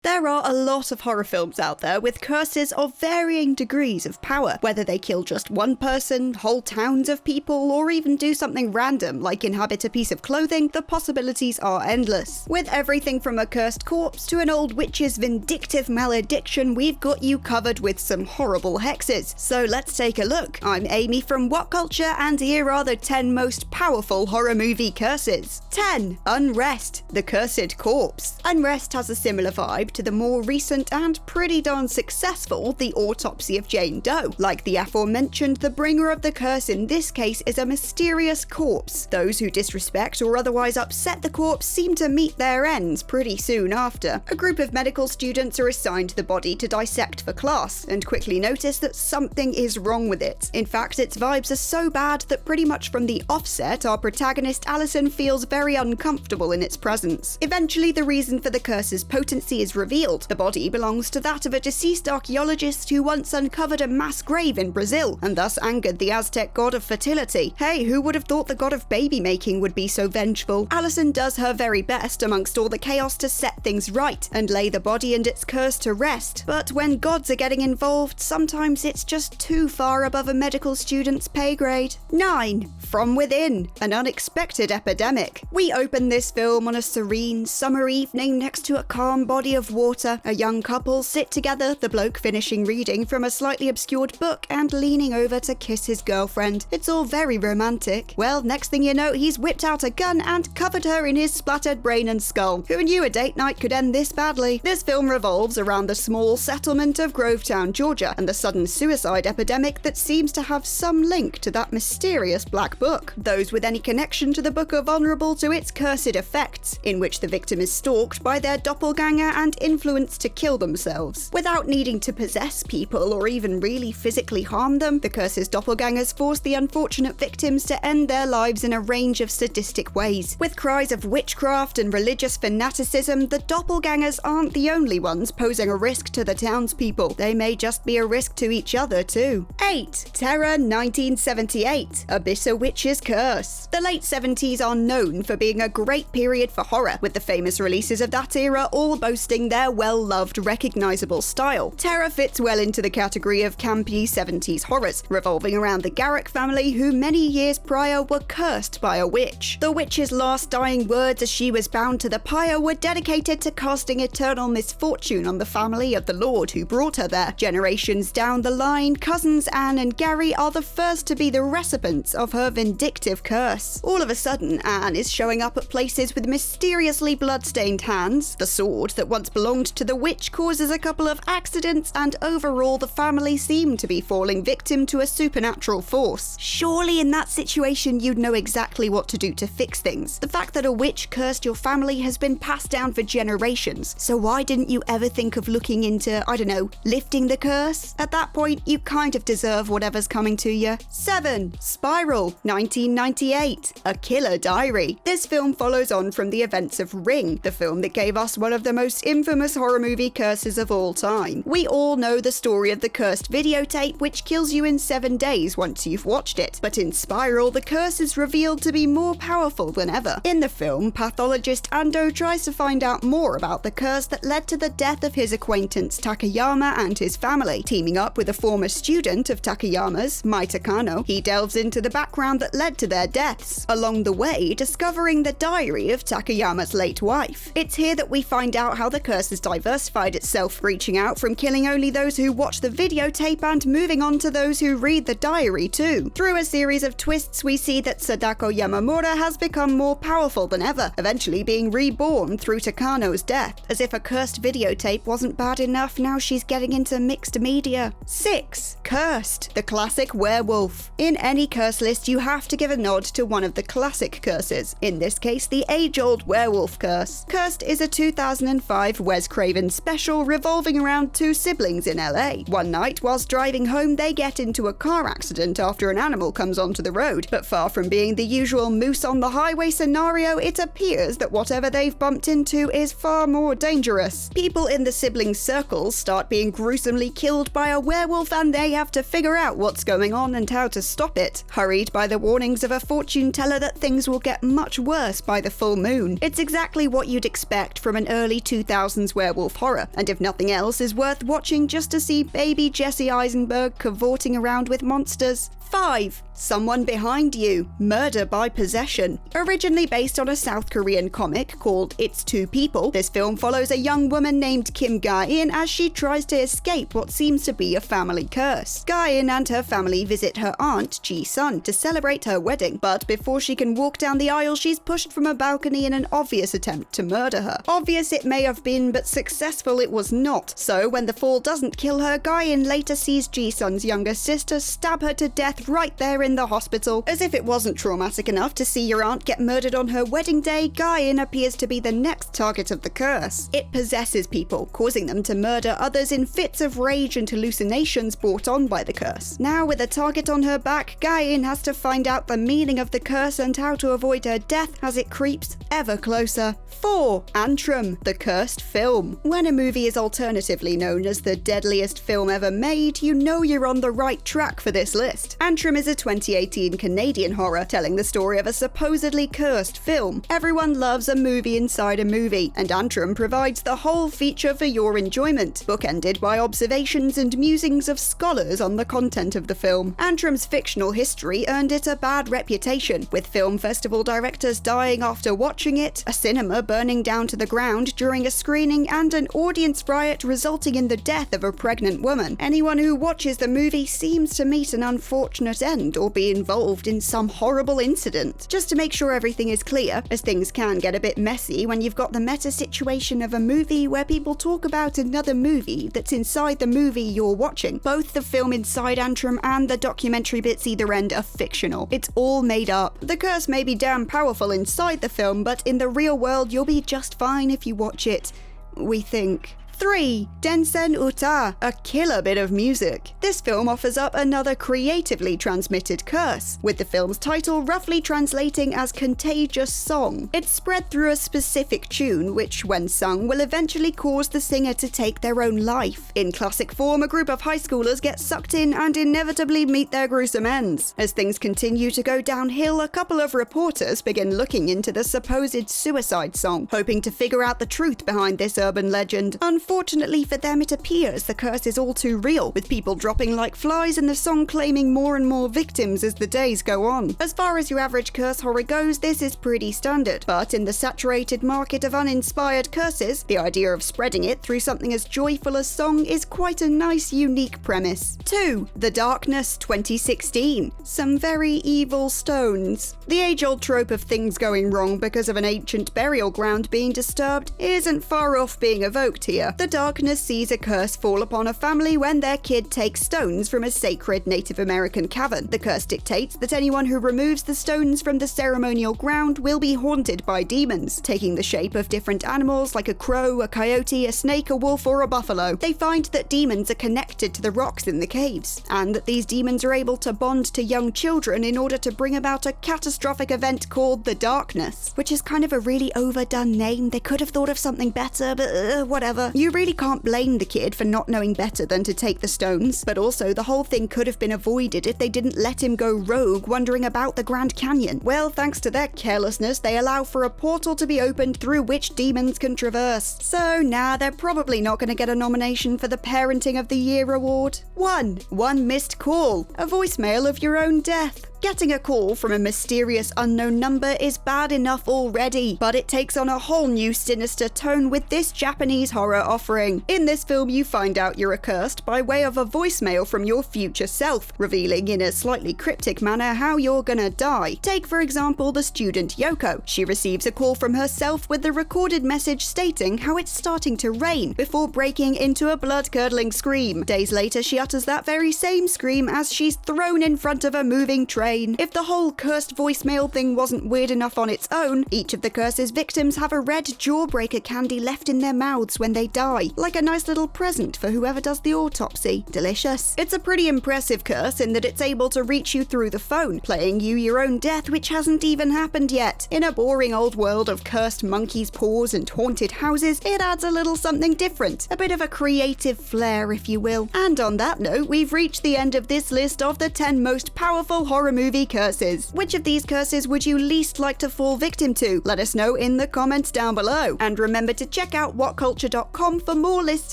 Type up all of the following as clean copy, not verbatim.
There are a lot of horror films out there with curses of varying degrees of power, whether they kill just one person, whole towns of people, or even do something random like inhabit a piece of clothing. The possibilities are endless. With everything from a cursed corpse to an old witch's vindictive malediction, we've got you covered with some horrible hexes. So let's take a look. I'm Amy from What Culture, and here are the 10 most powerful horror movie curses. 10. Unrest, the Cursed Corpse. Unrest has a similar vibe to the more recent and pretty darn successful The Autopsy of Jane Doe. Like the aforementioned, the bringer of the curse in this case is a mysterious corpse. Those who disrespect or otherwise upset the corpse seem to meet their ends pretty soon after. A group of medical students are assigned the body to dissect for class, and quickly notice that something is wrong with it. In fact, its vibes are so bad that pretty much from the offset, our protagonist Allison feels very uncomfortable in its presence. Eventually, the reason for the curse's potency is revealed. The body belongs to that of a deceased archaeologist who once uncovered a mass grave in Brazil, and thus angered the Aztec god of fertility. Hey, who would have thought the god of baby making would be so vengeful? Allison does her very best amongst all the chaos to set things right, and lay the body and its curse to rest. But when gods are getting involved, sometimes it's just too far above a medical student's pay grade. 9. From Within, an unexpected epidemic. We open this film on a serene summer evening next to a calm body of water. A young couple sit together, the bloke finishing reading from a slightly obscured book and leaning over to kiss his girlfriend. It's all very romantic. Well, next thing you know, he's whipped out a gun and covered her in his splattered brain and skull. Who knew a date night could end this badly? This film revolves around the small settlement of Grovetown, Georgia, and the sudden suicide epidemic that seems to have some link to that mysterious black book. Those with any connection to the book are vulnerable to its cursed effects, in which the victim is stalked by their doppelganger and influenced to kill themselves. Without needing to possess people or even really physically harm them, the curse's doppelgangers force the unfortunate victims to end their lives in a range of sadistic ways. With cries of witchcraft and religious fanaticism, the doppelgangers aren't the only ones posing a risk to the townspeople. They may just be a risk to each other too. 8. Terror 1978, a bitter witch's curse. The late 70s are known for being a great period for horror, with the famous releases of that era all boasting their well-loved, recognizable style. Terror fits well into the category of campy 70s horrors, revolving around the Garrick family, who many years prior were cursed by a witch. The witch's last dying words as she was bound to the pyre were dedicated to casting eternal misfortune on the family of the Lord who brought her there. Generations down the line, cousins Anne and Gary are the first to be the recipients of her vindictive curse. All of a sudden, Anne is showing up at places with mysteriously blood-stained hands. The sword that once belonged to the witch causes a couple of accidents, and overall the family seem to be falling victim to a supernatural force. Surely in that situation you'd know exactly what to do to fix things. The fact that a witch cursed your family has been passed down for generations, so why didn't you ever think of looking into, I don't know, lifting the curse? At that point, you kind of deserve whatever's coming to you. 7. Spiral 1998, a killer diary. This film follows on from the events of Ring, the film that gave us one of the most infamous horror movie curses of all time. We all know the story of the cursed videotape, which kills you in 7 days once you've watched it. But in Spiral, the curse is revealed to be more powerful than ever. In the film, pathologist Ando tries to find out more about the curse that led to the death of his acquaintance Takayama and his family. Teaming up with a former student of Takayama's, Mai Takano, he delves into the background that led to their deaths, along the way discovering the diary of Takayama's late wife. It's here that we find out how the curse has diversified itself, reaching out from killing only those who watch the videotape and moving on to those who read the diary too. Through a series of twists, we see that Sadako Yamamura has become more powerful than ever, eventually being reborn through Takano's death. As if a cursed videotape wasn't bad enough, now she's getting into mixed media. 6. Cursed, the classic werewolf. In any curse list, you have to give a nod to one of the classic curses, in this case the age-old werewolf curse. Cursed is a 2005 Wes Craven special revolving around two siblings in LA. One night, whilst driving home, they get into a car accident after an animal comes onto the road, but far from being the usual moose on the highway scenario, it appears that whatever they've bumped into is far more dangerous. People in the siblings' circles start being gruesomely killed by a werewolf, and they have to figure out what's going on and how to stop it, hurried by the warnings of a fortune teller that things will get much worse by the full moon. It's exactly what you'd expect from an early 2000s 2000s werewolf horror, and if nothing else is worth watching just to see baby Jesse Eisenberg cavorting around with monsters. 5. Someone Behind You, Murder by Possession. Originally based on a South Korean comic called It's Two People, this film follows a young woman named Kim Ga-in as she tries to escape what seems to be a family curse. Ga-in and her family visit her aunt, Ji-sun, to celebrate her wedding, but before she can walk down the aisle, she's pushed from a balcony in an obvious attempt to murder her. Obvious it may have been, but successful it was not. So when the fall doesn't kill her, Ga-in later sees Ji-sun's younger sister stab her to death right there in the hospital. As if it wasn't traumatic enough to see your aunt get murdered on her wedding day, Ga-in appears to be the next target of the curse. It possesses people, causing them to murder others in fits of rage and hallucinations brought on by the curse. Now with a target on her back, Ga-in has to find out the meaning of the curse and how to avoid her death as it creeps ever closer. 4. Antrum, the cursed film. When a movie is alternatively known as the deadliest film ever made, you know you're on the right track for this list. Antrum is a 2018 Canadian horror telling the story of a supposedly cursed film. Everyone loves a movie inside a movie, and Antrum provides the whole feature for your enjoyment, bookended by observations and musings of scholars on the content of the film. Antrum's fictional history earned it a bad reputation, with film festival directors dying after watching it, a cinema burning down to the ground during a screening, and an audience riot resulting in the death of a pregnant woman. Anyone who watches the movie seems to meet an unfortunate end or be involved in some horrible incident. Just to make sure everything is clear, as things can get a bit messy when you've got the meta situation of a movie where people talk about another movie that's inside the movie you're watching. Both the film inside Antrum and the documentary bits either end are fictional. It's all made up. The curse may be damn powerful inside the film, but in the real world you'll be just fine if you watch it, we think. 3. Densen Utar, a killer bit of music. This film offers up another creatively transmitted curse, with the film's title roughly translating as contagious song. It's spread through a specific tune, which, when sung, will eventually cause the singer to take their own life. In classic form, a group of high schoolers get sucked in and inevitably meet their gruesome ends. As things continue to go downhill, a couple of reporters begin looking into the supposed suicide song, hoping to figure out the truth behind this urban legend. Unfortunately for them, it appears the curse is all too real, with people dropping like flies and the song claiming more and more victims as the days go on. As far as your average curse horror goes, this is pretty standard, but in the saturated market of uninspired curses, the idea of spreading it through something as joyful as song is quite a nice, unique premise. 2. The Darkness 2016. Some very evil stones. The age-old trope of things going wrong because of an ancient burial ground being disturbed isn't far off being evoked here. The Darkness sees a curse fall upon a family when their kid takes stones from a sacred Native American cavern. The curse dictates that anyone who removes the stones from the ceremonial ground will be haunted by demons, taking the shape of different animals like a crow, a coyote, a snake, a wolf, or a buffalo. They find that demons are connected to the rocks in the caves, and that these demons are able to bond to young children in order to bring about a catastrophic event called the Darkness, which is kind of a really overdone name. They could have thought of something better, but whatever. You really can't blame the kid for not knowing better than to take the stones, but also the whole thing could have been avoided if they didn't let him go rogue wandering about the Grand Canyon. Well, thanks to their carelessness, they allow for a portal to be opened through which demons can traverse. So nah, they're probably not going to get a nomination for the Parenting of the Year award. 1. One Missed Call, a voicemail of your own death. Getting a call from a mysterious unknown number is bad enough already, but it takes on a whole new sinister tone with this Japanese horror offering. In this film, you find out you're accursed by way of a voicemail from your future self, revealing in a slightly cryptic manner how you're gonna die. Take, for example, the student Yoko. She receives a call from herself with the recorded message stating how it's starting to rain, before breaking into a blood-curdling scream. Days later, she utters that very same scream as she's thrown in front of a moving train. If the whole cursed voicemail thing wasn't weird enough on its own, each of the curse's victims have a red jawbreaker candy left in their mouths when they die, like a nice little present for whoever does the autopsy. Delicious. It's a pretty impressive curse in that it's able to reach you through the phone, playing you your own death which hasn't even happened yet. In a boring old world of cursed monkeys' paws and haunted houses, it adds a little something different, a bit of a creative flair if you will. And on that note, we've reached the end of this list of the 10 most powerful horror movies movie curses. Which of these curses would you least like to fall victim to? Let us know in the comments down below. And remember to check out whatculture.com for more lists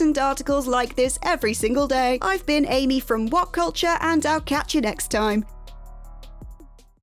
and articles like this every single day. I've been Amy from What Culture, and I'll catch you next time.